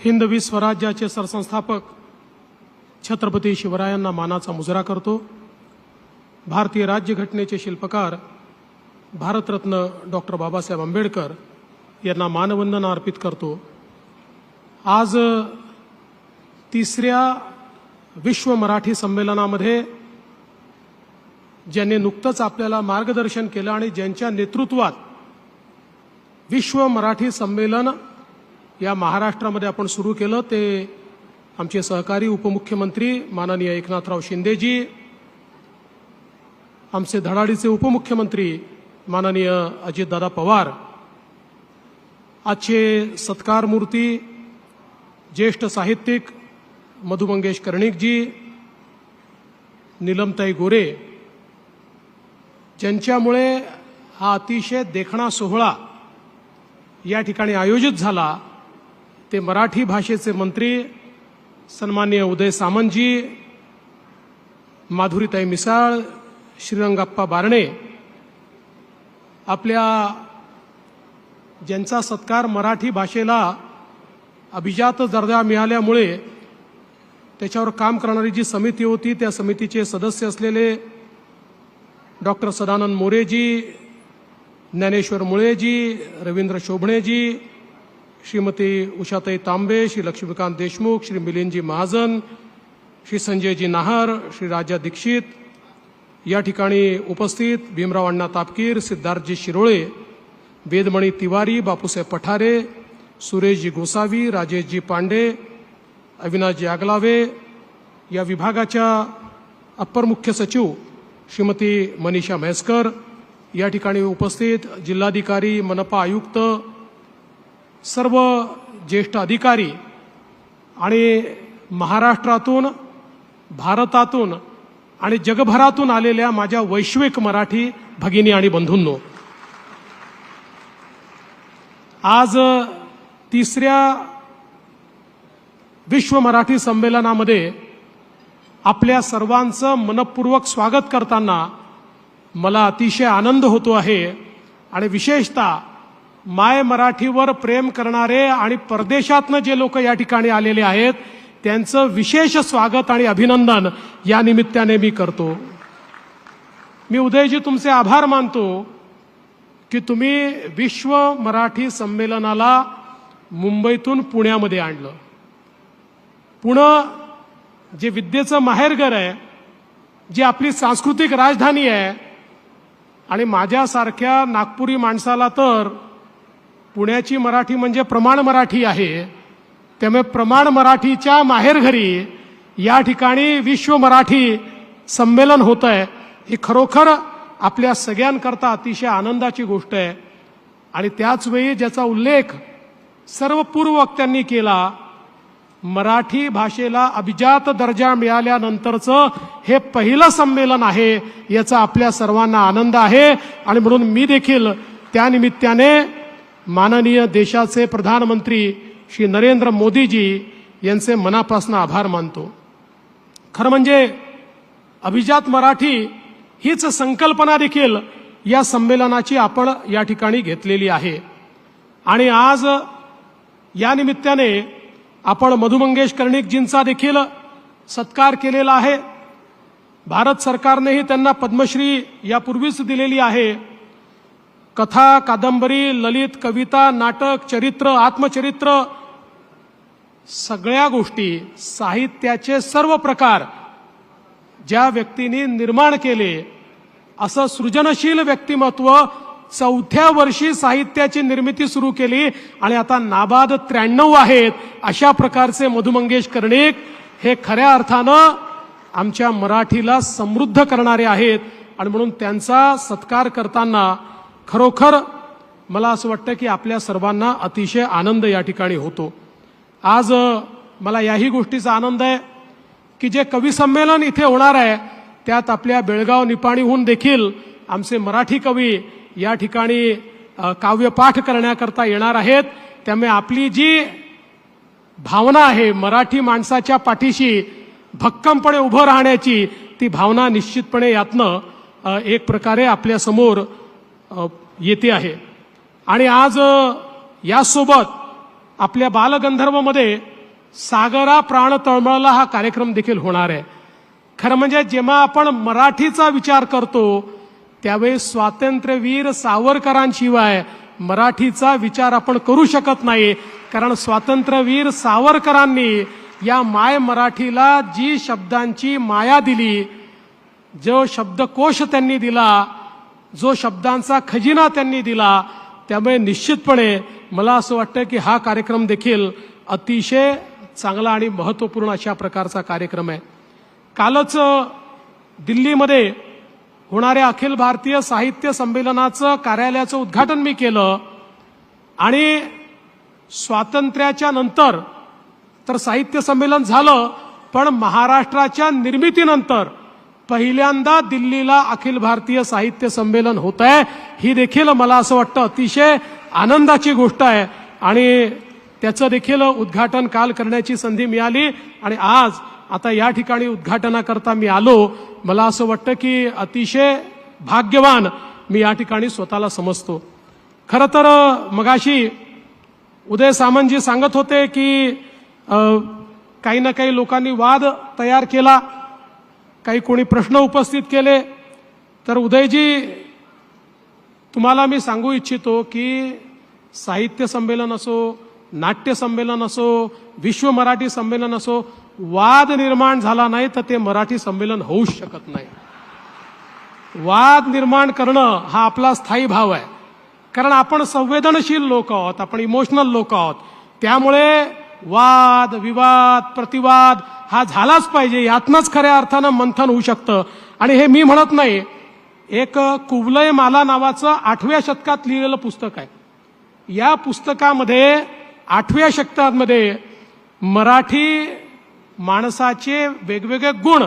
हिंदवी स्वराज्याचे सरसंस्थापक छत्रपती शिवरायांना मानाचा मुजरा करतो। भारतीय राज्यघटनेचे शिल्पकार भारतरत्न डॉक्टर बाबासाहेब आंबेडकर यांना मानवंदना अर्पित करतो। आज तिसऱ्या विश्व मराठी संमेलनामध्ये ज्यांनी नुकतंच आपल्याला मार्गदर्शन केलं आणि ज्यांच्या नेतृत्वात विश्व मराठी संमेलन या महाराष्ट्रामध्ये आपण सुरू केलं ते आमचे सहकारी उपमुख्यमंत्री माननीय एकनाथराव शिंदेजी, आमचे धडाडीचे उपमुख्यमंत्री माननीय अजितदादा पवार, आजचे सत्कार मूर्ती ज्येष्ठ साहित्यिक मधु मंगेश कर्णिकजी, नीलमताई गोरे, ज्यांच्यामुळे हा अतिशय देखणा सोहळा या ठिकाणी आयोजित झाला ते मराठी भाषेचे मंत्री सन्माननीय उदय सामंतजी, माधुरीताई मिसाळ, श्रीरंगाप्पा बारणे, आपल्या ज्यांचा सत्कार मराठी भाषेला अभिजात दर्जा मिळाल्यामुळे त्याच्यावर काम करणारी जी समिती होती त्या समितीचे सदस्य असलेले डॉक्टर सदानंद मोरेजी, ज्ञानेश्वर मुळेजी, रवींद्र शोभणेजी, श्रीमती उषाताई तांबे, श्री लक्ष्मीकांत देशमुख, श्री मिलिंदजी महाजन, श्री संजयजी नाहर, श्री राजा दीक्षित, या ठिकाणी उपस्थित भीमराव अण्णा तापकीर, सिद्धार्थजी शिरोळे, वेदमणी तिवारी, बापूसाहेब पठारे, सुरेशजी गोसावी, राजेशजी पांडे, अविनाशजी आगलावे, या विभागाच्या अप्पर मुख्य सचिव श्रीमती मनीषा म्हैसकर, या ठिकाणी उपस्थित जिल्हाधिकारी, मनपा आयुक्त, सर्व ज्येष्ठ अधिकारी आणि महाराष्ट्रातून, भारतातून आणि जगभरातून आलेल्या माझ्या वैश्विक मराठी भगिनी आणि बंधूंनो, आज तिसऱ्या विश्व मराठी संमेलनामध्ये आपल्या सर्वांचं मनपूर्वक स्वागत करताना मला अतिशय आनंद होतो आहे आणि विशेषतः माय मराठीवर प्रेम करणारे आणि परदेशातनं जे लोक या ठिकाणी आलेले आहेत त्यांचं विशेष स्वागत आणि अभिनंदन या निमित्ताने मी करतो। मी उदयजी तुमचे आभार मानतो की तुम्ही विश्व मराठी संमेलनाला मुंबईतून पुण्यामध्ये आणलं। पुणे जे विद्येचं माहेरघर आहे, जी आपली सांस्कृतिक राजधानी आहे, आणि माझ्यासारख्या नागपुरी माणसाला तर पुण्याची मराठी म्हणजे प्रमाण मराठी आहे, त्यामुळे प्रमाण मराठीच्या माहेरघरी या ठिकाणी विश्व मराठी संमेलन होतं आहे, ही खरोखर आपल्या सगळ्यांकरता अतिशय आनंदाची गोष्ट आहे। आणि त्याचवेळी ज्याचा उल्लेख सर्व पूर्व वक्त्यांनी केला, मराठी भाषेला अभिजात दर्जा मिळाल्यानंतरचं हे पहिलं संमेलन आहे, याचा आपल्या सर्वांना आनंद आहे। आणि म्हणून मी देखील त्यानिमित्ताने माननीय देशाचे प्रधानमंत्री श्री नरेंद्र मोदीजी यांचे मनापासून आभार मानतो। खरं म्हणजे अभिजात मराठी हीच संकल्पना देखील या संमेलनाची आपण या ठिकाणी घेतलेली आहे। आणि आज या निमित्ताने आपण मधु मंगेश कर्णिकजींचा देखील सत्कार केलेला आहे। भारत सरकारनेही त्यांना पद्मश्री यापूर्वीच दिलेली आहे। कथा, कादंबरी, ललित, कविता, नाटक, चरित्र, आत्मचरित्र, सगळ्या गोष्टी, साहित्याचे सर्व प्रकार ज्या व्यक्तींनी निर्माण केले, असं सृजनशील व्यक्तिमत्व 4थ्या वर्षी साहित्याची निर्मिती सुरू केली आणि आता नाबाद 93 आहेत, अशा प्रकारचे मधु मंगेश कर्णिक हे खऱ्या अर्थानं आमच्या मराठीला समृद्ध करणारे आहेत। आणि म्हणून त्यांचा सत्कार करताना खरोखर मला असं वाटतं की आपल्या सर्वांना अतिशय आनंद या ठिकाणी होतो। आज मला याही गोष्टीचा आनंद आहे की जे कवी संमेलन इथे होणार आहे त्यात आपल्या बेळगाव निपाणीहून देखील आमचे मराठी कवी या ठिकाणी काव्यपाठ करण्याकरता येणार आहेत। त्यामुळे आपली जी भावना आहे मराठी माणसाच्या पाठीशी भक्कमपणे उभं राहण्याची, ती भावना निश्चितपणे यातनं एक प्रकारे आपल्या समोर येते आहे। आणि आज यासोबत आपल्या बालगंधर्वमध्ये सागरा प्राण तळमळला हा कार्यक्रम देखील होणार आहे. खरं म्हणजे जेव्हा आपण मराठीचा विचार करतो त्यावेळी स्वातंत्र्यवीर सावरकरांशिवाय मराठीचा विचार आपण करू शकत नाही. कारण स्वातंत्र्यवीर सावरकरांनी या माय मराठीला जी शब्दांची माया दिली, जो शब्दकोश त्यांनी दिला, जो शब्दांचा खजिना त्यांनी दिला, त्यामुळे निश्चितपणे मला असं वाटतं की हा कार्यक्रम देखील अतिशय चांगला आणि महत्त्वपूर्ण अशा प्रकारचा कार्यक्रम आहे. कालच दिल्लीमध्ये होणाऱ्या अखिल भारतीय साहित्य संमेलनाचं कार्यालयाचं उद्घाटन मी केलं आणि स्वातंत्र्याच्या नंतर तर साहित्य संमेलन झालं, पण महाराष्ट्राच्या निर्मितीनंतर पहिल्यांदा दिल्लीला अखिल भारतीय साहित्य संमेलन होत आहे. ही देखील मला असं वाटतं अतिशय आनंदाची गोष्ट आहे आणि त्याचं देखील उद्घाटन काल करण्याची संधी मिळाली आणि आज आता या ठिकाणी उद्घाटनाकरता मी आलो. मला असं वाटतं की अतिशय भाग्यवान मी या ठिकाणी स्वतःला समजतो. खरं तर मगाशी उदय सामंतजी सांगत होते की काही ना काही लोकांनी वाद तयार केला, काही कोणी प्रश्न उपस्थित केले. तर उदयजी, तुम्हाला मी सांगू इच्छितो की साहित्य संमेलन असो, नाट्य संमेलन असो, विश्व मराठी संमेलन असो, वाद निर्माण झाला नाही तर ते मराठी संमेलन होऊच शकत नाही. वाद निर्माण करणं हा आपला स्थायी भाव आहे. कारण आपण संवेदनशील लोक आहोत, आपण इमोशनल लोक आहोत. त्यामुळे वाद विवाद प्रतिवाद हा झालाच पाहिजे. यातनंच खऱ्या अर्थानं मंथन होऊ शकतं. आणि हे मी म्हणत नाही, एक कुवलय माला नावाचं 8व्या शतकात लिहिलेलं पुस्तक आहे. या पुस्तकामध्ये 8व्या शतकामध्ये मराठी माणसाचे वेगवेगळे गुण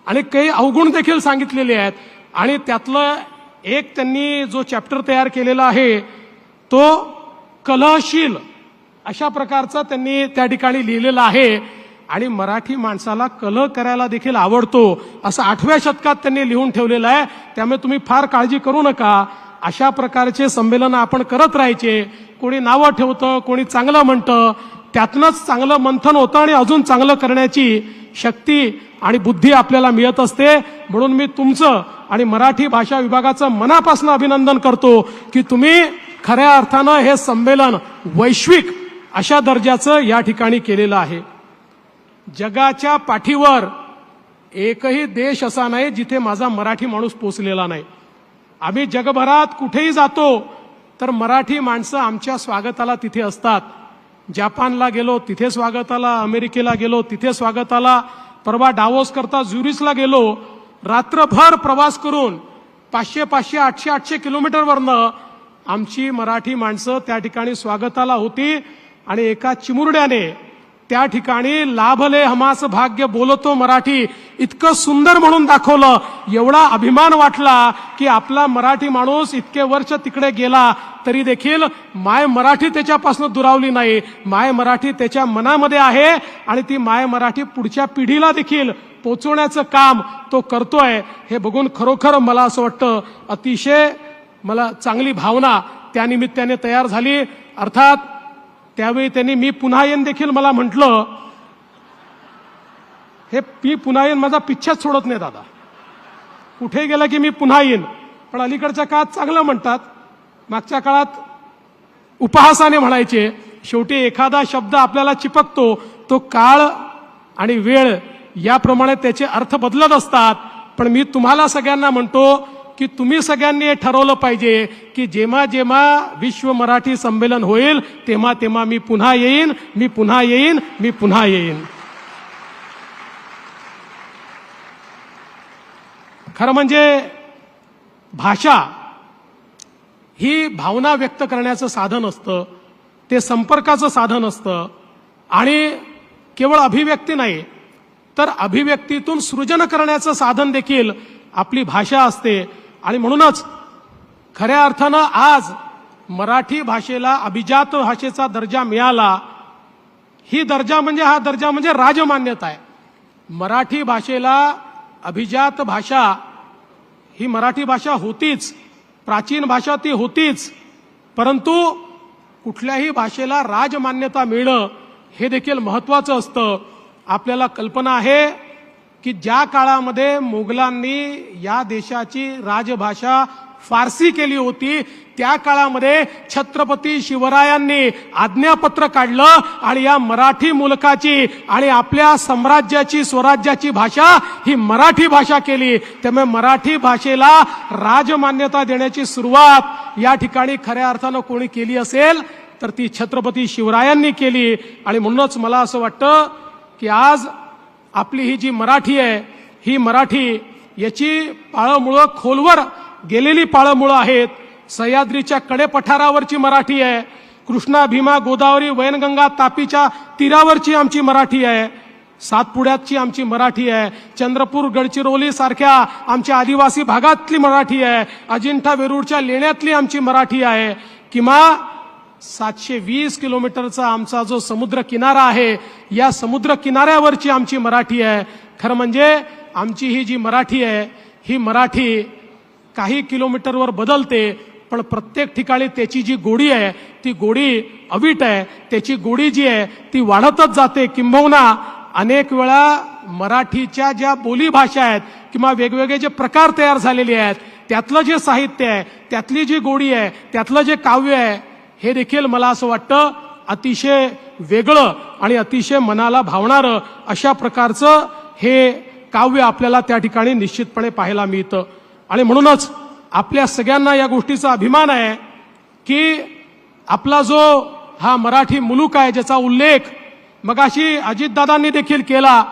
आणि काही अवगुण देखील सांगितलेले आहेत. आणि त्यातलं एक त्यांनी जो चॅप्टर तयार केलेला आहे तो कलहशील अशा प्रकारचा त्यांनी त्या ठिकाणी लिहिलेला आहे. आणि मराठी माणसाला कलह करायला देखील आवडतो असं 8व्या शतकात त्यांनी लिहून ठेवलेलं आहे. त्यामुळे तुम्ही फार काळजी करू नका. अशा प्रकारचे संमेलन आपण करत राहायचे. कोणी नावं ठेवतं, कोणी चांगलं म्हणतं, त्यातनंच चांगलं मंथन होतं आणि अजून चांगलं करण्याची शक्ती आणि बुद्धी आपल्याला मिळत असते. म्हणून मी तुमचं आणि मराठी भाषा विभागाचं मनापासून अभिनंदन करतो की तुम्ही खऱ्या अर्थानं हे संमेलन वैश्विक अशा दर्जाचं या ठिकाणी केलेलं आहे. जगाच्या पाठीवर एकही देश असा नाही जिथे माझा मराठी माणूस पोचलेला नाही. आम्ही जगभरात कुठेही जातो तर मराठी माणसं आमच्या स्वागताला तिथे असतात. जपानला गेलो तिथे स्वागताला, अमेरिकेला गेलो तिथे स्वागताला, परवा डावोस करता झुरिचला गेलो, रात्रभर प्रवास करून 500, 800 किलोमीटरवरनं आमची मराठी माणसं त्या ठिकाणी स्वागताला होती. आणि एका चिमुरड्याने त्या ठिकाणी लाभले हमास भाग्य बोलतो मराठी इतकं सुंदर म्हणून दाखवलं. एवढा अभिमान वाटला की आपला मराठी माणूस इतके वर्ष तिकडे गेला तरी देखील माय मराठी त्याच्यापासून दुरावली नाही. माय मराठी त्याच्या मनामध्ये आहे आणि ती माय मराठी पुढच्या पिढीला देखील पोचवण्याचं काम तो करतोय. हे बघून खरोखर मला असं वाटतं अतिशय मला चांगली भावना त्या निमित्ताने तयार झाली. अर्थात त्यावेळी त्यांनी मी पुन्हा येईन देखील मला म्हटलं. हे मी पुन्हा येईन माझा पिच्छाच सोडत नाही दादा. कुठे गेला की मी पुन्हा येईन. पण अलीकडच्या काळात चांगलं म्हणतात, मागच्या काळात उपहासाने म्हणायचे. शेवटी एखादा शब्द आपल्याला चिपकतो, तो काळ आणि वेळ याप्रमाणे त्याचे अर्थ बदलत असतात. पण मी तुम्हाला सगळ्यांना म्हणतो की तुम्ही सगळ्यांनी हे ठरवलं पाहिजे की जेव्हा जेव्हा विश्व मराठी संमेलन होईल तेव्हा तेव्हा मी पुन्हा येईन, मी पुन्हा येईन, मी पुन्हा येईन. खरं म्हणजे भाषा ही भावना व्यक्त करण्याचं साधन असतं, ते संपर्काचं साधन असतं. आणि केवळ अभिव्यक्ती नाही तर अभिव्यक्तीतून सृजन करण्याचं साधन देखील आपली भाषा असते. आणि म्हणूनच खऱ्या अर्थानं आज मराठी भाषेला अभिजात भाषेचा दर्जा मिळाला. हा दर्जा म्हणजे राजमान्यता आहे. मराठी भाषेला अभिजात भाषा ही मराठी भाषा होतीच, प्राचीन भाषा ती होतीच. परंतु कुठल्याही भाषेला राजमान्यता मिळणं हे देखील महत्त्वाचं असतं. आपल्याला कल्पना आहे की ज्या काळामध्ये मोगलांनी या देशाची राजभाषा फारसी केली होती, त्या काळामध्ये छत्रपती शिवरायांनी आज्ञापत्र काढलं आणि या मराठी मुलकाची आणि आपल्या साम्राज्याची स्वराज्याची भाषा ही मराठी भाषा केली. त्यामुळे मराठी भाषेला राजमान्यता देण्याची सुरुवात या ठिकाणी खऱ्या अर्थानं कोणी केली असेल तर ती छत्रपती शिवरायांनी केली. आणि म्हणूनच मला असं वाटतं की आज आपली ही जी मराठी आहे, ही मराठी याची पाळंमुळं खोलवर गेलेली पाळंमुळं आहेत. सह्याद्रीच्या कडेपठारावरची मराठी आहे, कृष्णा भीमा गोदावरी वैनगंगा तापीच्या तीरावरची आमची मराठी आहे, सातपुड्याची आमची मराठी आहे, चंद्रपूर गडचिरोली सारख्या आमच्या आदिवासी भागातली मराठी आहे, अजिंठा वेरूळच्या लेण्यातली आमची मराठी आहे, किंवा 720 किलोमीटरचा आमचा जो समुद्र किनारा आहे, या समुद्र किनाऱ्यावरची आमची मराठी आहे. खरं म्हणजे आमची ही जी मराठी आहे, ही मराठी काही किलोमीटरवर बदलते, पण प्रत्येक ठिकाणी त्याची जी गोडी आहे ती गोडी अवीट आहे. त्याची गोडी जी आहे ती वाढतच जाते. किंबहुना अनेक वेळा मराठीच्या ज्या बोलीभाषा आहेत किंवा वेगवेगळे जे प्रकार तयार झालेले आहेत, त्यातलं जे साहित्य आहे, त्यातली जी गोडी आहे, त्यातलं जे काव्य आहे, हे देखील मला असं वाटतं अतिशय वेगळं आणि अतिशय मनाला भावणारं अशा प्रकारचं हे काव्य आपल्याला त्या ठिकाणी निश्चितपणे पाहायला मिळतं. आणि म्हणूनच आपल्या सगळ्यांना या गोष्टीचा अभिमान आहे की आपला जो हा मराठी मुलूक आहे, ज्याचा उल्लेख मगाशी अजितदादांनी देखील केला,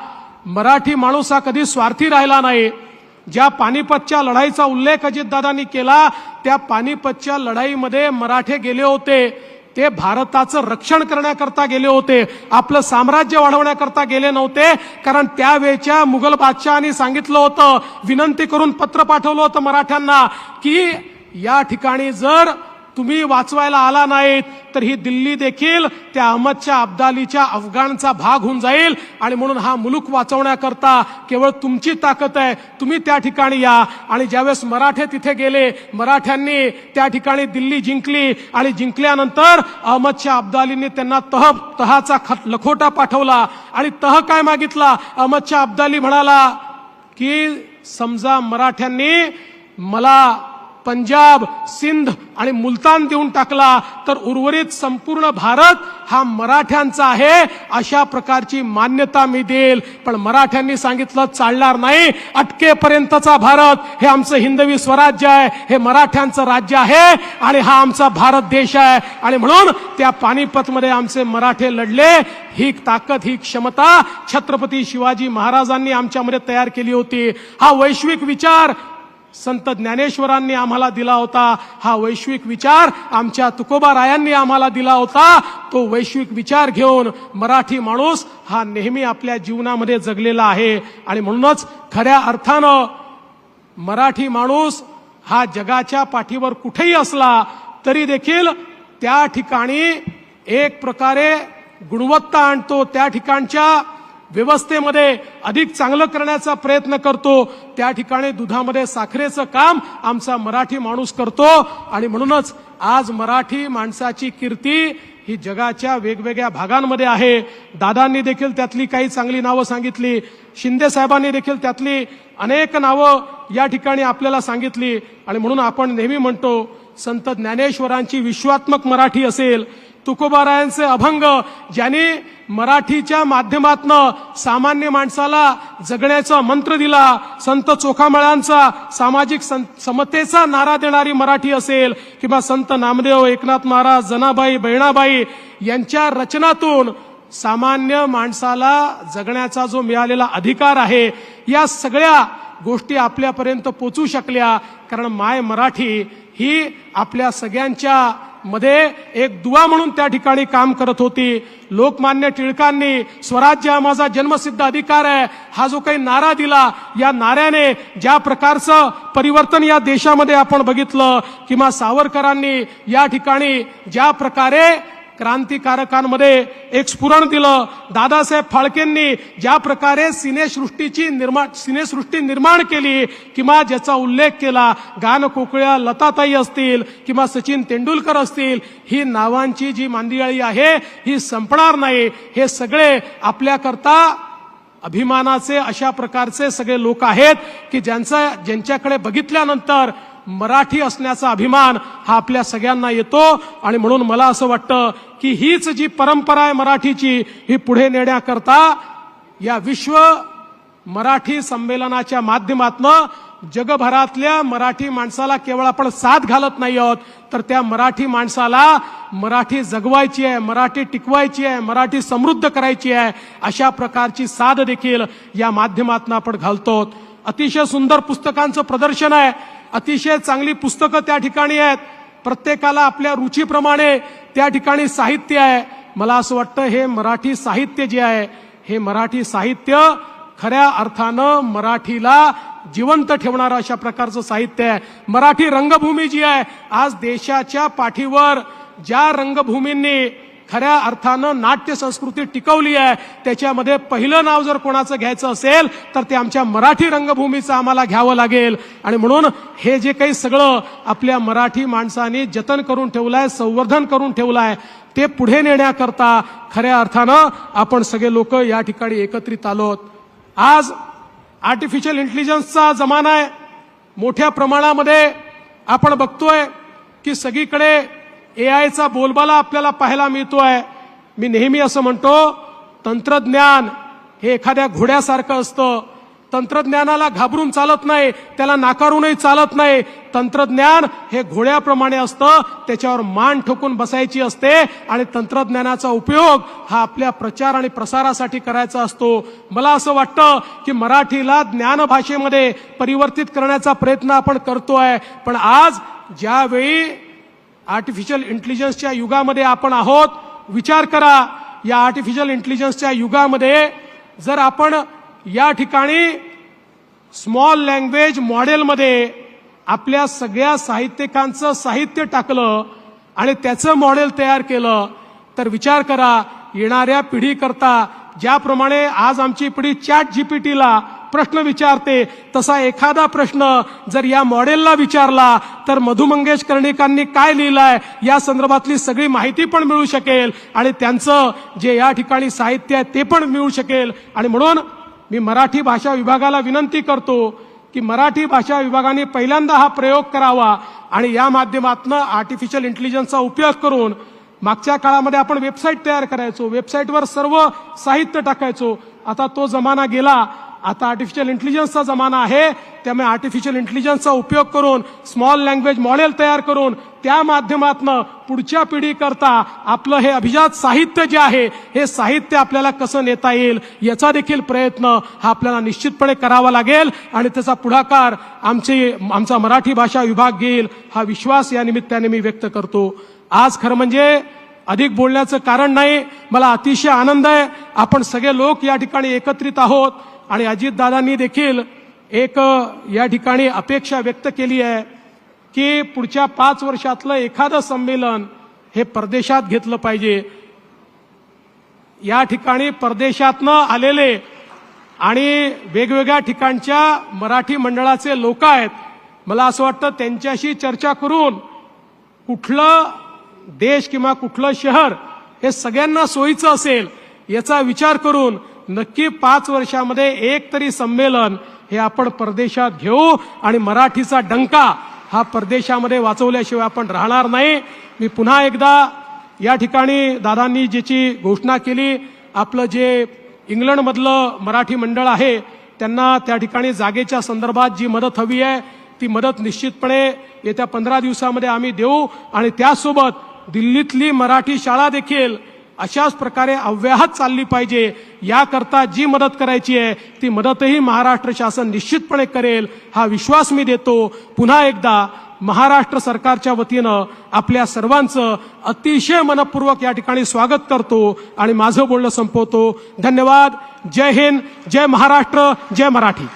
मराठी माणूस हा कधी स्वार्थी राहिला नाही. ज्या पानिपतच्या लढाईचा उल्लेख अजितदादांनी केला, त्या पानिपतच्या लढाईमध्ये मराठे गेले होते, ते भारताचं रक्षण करण्याकरता गेले होते, आपलं साम्राज्य वाढवण्याकरता गेले नव्हते. कारण त्यावेळच्या मुघल बादशहांनी सांगितलं होतं, विनंती करून पत्र पाठवलं होतं मराठ्यांना की या ठिकाणी जर तुम्ही वाचवायला आला नाहीत तर ही दिल्ली देखील त्या अहमदच्या अब्दालीच्या अफगाणचा भाग होऊन जाईल. आणि म्हणून हा मुलूक वाचवण्याकरता केवळ तुमची ताकद आहे, तुम्ही त्या ठिकाणी या. आणि ज्यावेळेस मराठे तिथे गेले, मराठ्यांनी त्या ठिकाणी दिल्ली जिंकली आणि जिंकल्यानंतर अहमदच्या अब्दालींनी त्यांना तहाचा लखोटा पाठवला. आणि तह काय मागितला? अहमदच्या अब्दाली म्हणाला की समजा मराठ्यांनी मला पंजाब, सिंध आणि मुलतान देऊन टाकला तर उर्वरित संपूर्ण भारत हा मराठ्यांचा आहे, अशा प्रकारची मान्यता मी देईल. पण मराठ्यांनी सांगितलं चालणार नाही, अटकेपर्यंतचा भारत हे आमचं हिंदवी स्वराज्य आहे, हे मराठ्यांचं राज्य आहे आणि हा आमचा भारत देश आहे. आणि म्हणून त्या पानिपतमध्ये आमचे मराठे लढले. ही ताकद, ही क्षमता छत्रपती शिवाजी महाराजांनी आमच्यामध्ये तयार केली होती. हा वैश्विक विचार संत ज्ञानेश्वरांनी आम्हाला दिला होता, हा वैश्विक विचार आमच्या तुकोबारायांनी आम्हाला दिला होता. तो वैश्विक विचार घेऊन मराठी माणूस हा नेहमी आपल्या जीवनामध्ये जगलेला आहे. आणि म्हणूनच खऱ्या अर्थानं मराठी माणूस हा जगाच्या पाठीवर कुठेही असला तरी देखील त्या ठिकाणी एक प्रकारे गुणवत्ता आणतो, त्या ठिकाणच्या व्यवस्थेमध्ये अधिक चांगलं करण्याचा प्रयत्न करतो. त्या ठिकाणी दुधामध्ये साखरेचं काम आमचा मराठी माणूस करतो. आणि म्हणूनच आज मराठी माणसाची कीर्ती ही जगाच्या वेगवेगळ्या भागांमध्ये आहे. दादांनी देखील त्यातली काही चांगली नावं सांगितली, शिंदे साहेबांनी देखील त्यातली अनेक नावं या ठिकाणी आपल्याला सांगितली. आणि म्हणून आपण नेहमी म्हणतो, संत ज्ञानेश्वरांची विश्वात्मक मराठी असेल, तुकोबारायांचे अभंग ज्यांनी मराठीच्या माध्यमातनं सामान्य माणसाला जगण्याचा मंत्र दिला, संत चोखामळ्यांचा सामाजिक समतेचा नारा देणारी मराठी असेल, किंवा संत नामदेव, एकनाथ महाराज, जनाबाई, बहिणाबाई यांच्या रचनातून सामान्य माणसाला जगण्याचा जो मिळालेला अधिकार आहे, या सगळ्या गोष्टी आपल्यापर्यंत पोचू शकल्या. कारण माय मराठी ही आपल्या सगळ्यांच्या मध्ये एक दुवा म्हणून त्या ठिकाणी काम करत होती. लोकमान्य टिळकांनी स्वराज्य हा माझा जन्मसिद्ध अधिकार आहे हा जो काही नारा दिला, या नाऱ्याने ज्या प्रकारचं परिवर्तन या देशामध्ये आपण बघितलं, किंवा सावरकरांनी या ठिकाणी ज्या प्रकारे क्रांतिकारकांमध्ये एक स्फुरण दिलं. दादासाहेब फाळकेंनी ज्या प्रकारे सिनेसृष्टी निर्माण केली किंवा ज्याचा उल्लेख केला, गानकोकिळा लताताई असतील किंवा सचिन तेंडुलकर असतील, ही नावांची जी मांदियाळी आहे ही संपणार नाही. हे सगळे आपल्याकरता अभिमानाचे अशा प्रकारचे सगळे लोक आहेत की ज्यांच्याकडे बघितल्यानंतर मराठी असण्याचा अभिमान हा आपल्या सगळ्यांना येतो. आणि म्हणून मला असं वाटतं की हीच जी परंपरा आहे मराठीची ही पुढे नेण्याकरता या विश्व मराठी संमेलनाच्या माध्यमातून जगभरातल्या मराठी माणसाला केवळ आपण साथ घालत नाही आहोत, तर त्या मराठी माणसाला मराठी जगवायची आहे, मराठी टिकवायची आहे, मराठी समृद्ध करायची आहे, अशा प्रकारची साथ देखील या माध्यमातून आपण घालतो. अतिशय सुंदर पुस्तकांचं प्रदर्शन आहे, अतिशय चांगली पुस्तकं त्या ठिकाणी आहेत. प्रत्येकाला आपल्या रुचीप्रमाणे त्या ठिकाणी साहित्य आहे. मला असं वाटतं हे मराठी साहित्य जे आहे, हे मराठी साहित्य खऱ्या अर्थानं मराठीला जिवंत ठेवणारं अशा प्रकारचं साहित्य आहे. मराठी रंगभूमी जी आहे, आज देशाच्या पाठीवर ज्या रंगभूमींनी खऱ्या अर्थानं नाट्य संस्कृती टिकवली आहे, त्याच्यामध्ये पहिलं नाव जर कोणाचं घ्यायचं असेल तर ते आमच्या मराठी रंगभूमीचं आम्हाला घ्यावं लागेल. आणि म्हणून हे जे काही सगळं आपल्या मराठी माणसांनी जतन करून ठेवलंय, संवर्धन करून ठेवलंय, ते पुढे नेण्याकरता खऱ्या अर्थानं आपण सगळे लोक या ठिकाणी एकत्रित आलोत. आज आर्टिफिशियल इंटेलिजन्सचा जमाना आहे. मोठ्या प्रमाणामध्ये आपण बघतोय की सगळीकडे एआयचा बोलबाला आपल्याला पाहायला मिळतोय. मी नेहमी असं म्हणतो, तंत्रज्ञान हे एखाद्या घोड्यासारखं असतं. तंत्रज्ञानाला घाबरून चालत नाही, त्याला नाकारूनही चालत नाही. तंत्रज्ञान हे घोड्याप्रमाणे असतं, त्याच्यावर मान ठोकून बसायची असते आणि तंत्रज्ञानाचा उपयोग हा आपल्या प्रचार आणि प्रसारासाठी करायचा असतो. मला असं वाटतं की मराठीला ज्ञानभाषेमध्ये परिवर्तित करण्याचा प्रयत्न आपण करतोय. पण आज ज्यावेळी आर्टिफिशियल इंटेलिजन्सच्या युगामध्ये आपण आहोत, विचार करा, या आर्टिफिशियल इंटेलिजन्सच्या युगामध्ये जर आपण या ठिकाणी स्मॉल लँग्वेज मॉडेलमध्ये आपल्या सगळ्या साहित्यिकांचं साहित्य टाकलं आणि त्याचं मॉडेल तयार केलं, तर विचार करा, येणाऱ्या पिढीकरता ज्याप्रमाणे आज आमची पिढी ChatGPTला प्रश्न विचारते, तसा एखादा प्रश्न जर या मॉडेलला विचारला तर मधु मंगेश कर्णिकांनी काय लिहिलंय या संदर्भातली सगळी माहिती पण मिळू शकेल आणि त्यांचं जे या ठिकाणी साहित्य आहे ते पण मिळू शकेल. आणि म्हणून मी मराठी भाषा विभागाला विनंती करतो की मराठी भाषा विभागाने पहिल्यांदा हा प्रयोग करावा आणि या माध्यमातून आर्टिफिशियल इंटेलिजन्सचा उपयोग करून, मागच्या काळामध्ये आपण वेबसाईट तयार करायचो, वेबसाईटवर सर्व साहित्य टाकायचो, आता तो जमाना गेला. आता आर्टिफिशियल इंटेलिजन्सचा जमाना आहे. त्यामुळे आर्टिफिशियल इंटेलिजन्सचा उपयोग करून स्मॉल लँग्वेज मॉडेल तयार करून त्या माध्यमातून पुढच्या पिढीकरता आपलं हे अभिजात साहित्य जे आहे, हे साहित्य आपल्याला कसं नेता येईल याचा देखील प्रयत्न हा आपल्याला निश्चितपणे करावा लागेल. आणि त्याचा पुढाकार आमचा मराठी भाषा विभाग घेईल हा विश्वास या निमित्ताने मी व्यक्त करतो. आज खरं म्हणजे अधिक बोलण्याचं कारण नाही, मला अतिशय आनंद आहे. आपण सगळे लोक या ठिकाणी एकत्रित आहोत आणि अजितदादांनी देखील एक या ठिकाणी अपेक्षा व्यक्त केली आहे की पुढच्या 5 वर्षातलं एखादं संमेलन हे परदेशात घेतलं पाहिजे. या ठिकाणी परदेशातनं आलेले आणि वेगवेगळ्या ठिकाणच्या मराठी मंडळाचे लोक आहेत. मला असं वाटतं त्यांच्याशी चर्चा करून कुठलं देश किंवा कुठलं शहर हे सगळ्यांना सोयीचं असेल याचा विचार करून नक्की 5 वर्षामध्ये एक तरी संमेलन हे आपण परदेशात घेऊ आणि मराठीचा डंका हा परदेशामध्ये वाचवल्याशिवाय आपण राहणार नाही. मी पुन्हा एकदा या ठिकाणी दादांनी ज्याची घोषणा केली, आपलं जे इंग्लंडमधलं मराठी मंडळ आहे त्यांना त्या ठिकाणी जागेच्या संदर्भात जी मदत हवी आहे ती मदत निश्चितपणे येत्या 15 दिवसामध्ये आम्ही देऊ. आणि त्यासोबत दिल्लीतली मराठी शाळा देखील अशाच प्रकारे अव्याहत चालली पाहिजे, याकरता जी मदत करायची आहे ती मदतही महाराष्ट्र शासन निश्चितपणे करेल हा विश्वास मी देतो. पुन्हा एकदा महाराष्ट्र सरकारच्या वतीनं आपल्या सर्वांचं अतिशय मनपूर्वक या ठिकाणी स्वागत करतो आणि माझं बोलणं संपवतो. धन्यवाद. जय हिंद, जय महाराष्ट्र, जय मराठी.